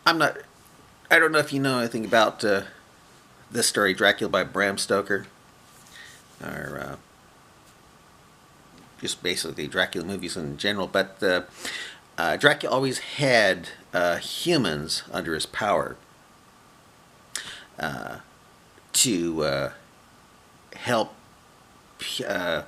I don't know if you know anything about this story, Dracula by Bram Stoker, or just basically Dracula movies in general. But Dracula always had humans under his power to help. Uh,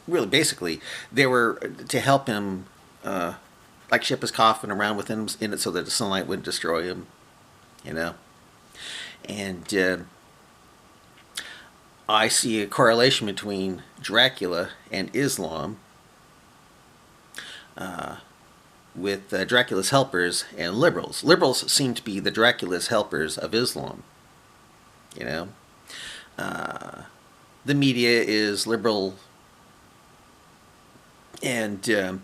Really, basically, they were to help him, like ship his coffin around with him in it so that the sunlight wouldn't destroy him. You know, and I see a correlation between Dracula and Islam, with Dracula's helpers and liberals. Liberals seem to be the Dracula's helpers of Islam. You know, the media is liberal, and the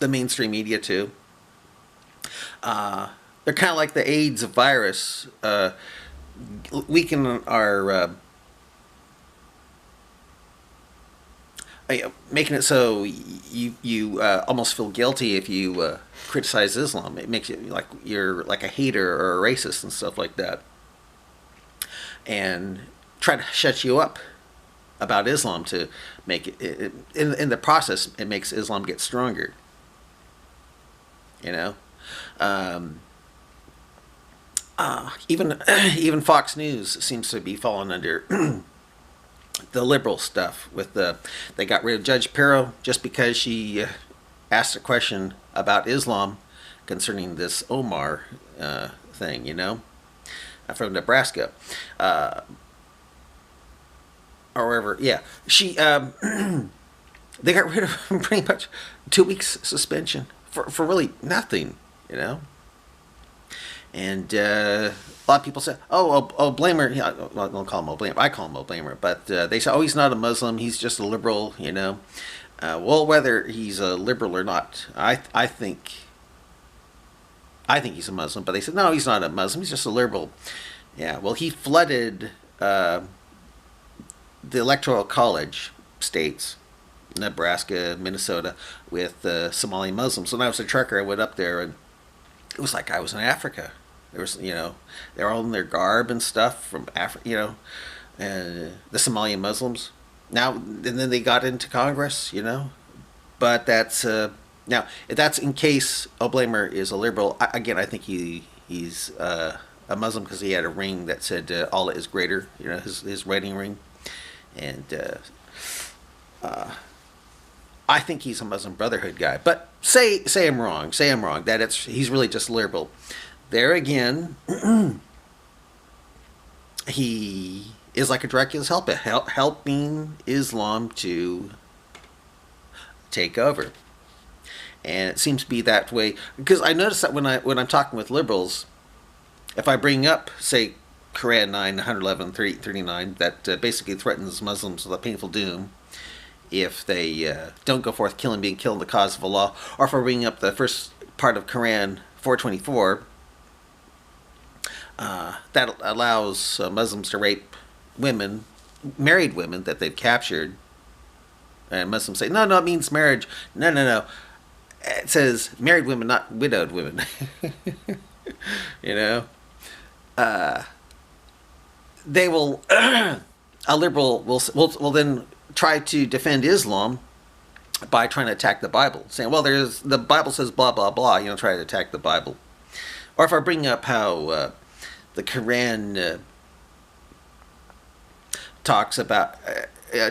mainstream media too. They're kind of like the AIDS virus, weaken our, making it so you almost feel guilty if you criticize Islam. It makes you like you're like a hater or a racist and stuff like that, and try to shut you up about Islam to make it in the process. It makes Islam get stronger. You know, even even Fox News seems to be falling under the liberal stuff. With they got rid of Judge Pirro just because she asked a question about Islam concerning this Omar thing. You know, from Nebraska. Or wherever, yeah. She, they got rid of him pretty much 2 weeks suspension for really nothing, you know. And a lot of people say, blame her. Yeah, I don't call him a blamer. I call him a blamer. But they say, he's not a Muslim. He's just a liberal, you know. Well, whether he's a liberal or not, I think he's a Muslim. But they said, no, he's not a Muslim. He's just a liberal. Yeah. Well, he flooded the electoral college states, Nebraska, Minnesota, with Somali Muslims. When I was a trucker, I went up there, and it was like I was in Africa. There was, you know, they're all in their garb and stuff from Africa, you know, and the Somali Muslims. Now and then they got into Congress, you know, but that's now if that's in case Oblamer is a liberal. Again, I think he's a Muslim because he had a ring that said Allah is greater, you know, his wedding ring. And I think he's a Muslim Brotherhood guy. But say I'm wrong. Say I'm wrong. That he's really just liberal. There again, he is like a Dracula's helper, helping Islam to take over. And it seems to be that way because I notice that when I'm talking with liberals, if I bring up, say, Quran 9, 111, 39, that basically threatens Muslims with a painful doom if they don't go forth being killed in the cause of Allah, or if I bring up the first part of Quran 424, that allows Muslims to rape women, married women that they've captured, and Muslims say, no, it means marriage. No. It says married women, not widowed women. You know? They will, a liberal will then try to defend Islam by trying to attack the Bible, saying, well, the Bible says blah, blah, blah, you know, try to attack the Bible. Or if I bring up how the Quran talks about,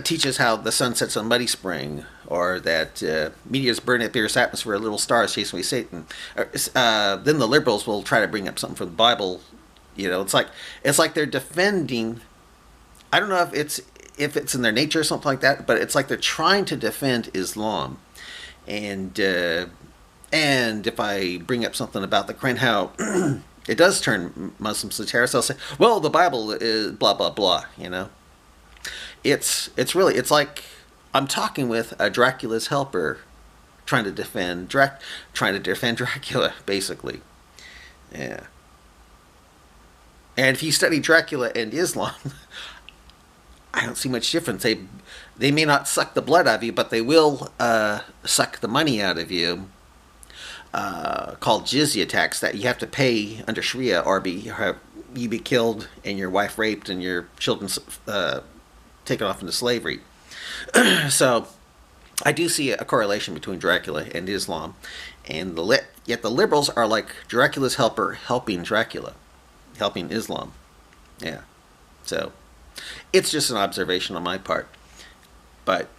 teaches how the sun sets on Muddy Spring, or that meteors burn up the Earth's atmosphere, little stars chasing away Satan, then the liberals will try to bring up something from the Bible. You know, it's like they're defending. I don't know if it's in their nature or something like that, but it's like they're trying to defend Islam. And if I bring up something about the Quran, how it does turn Muslims to terrorists, they'll say, well, the Bible is blah blah blah. You know, it's like I'm talking with a Dracula's helper, trying to defend Dracula, basically. Yeah. And if you study Dracula and Islam, I don't see much difference. They may not suck the blood out of you, but they will suck the money out of you. called jizya tax that you have to pay under Sharia, or you be killed and your wife raped and your children taken off into slavery. So I do see a correlation between Dracula and Islam, and yet the liberals are like Dracula's helper helping Dracula, helping Islam. Yeah. So it's just an observation on my part, but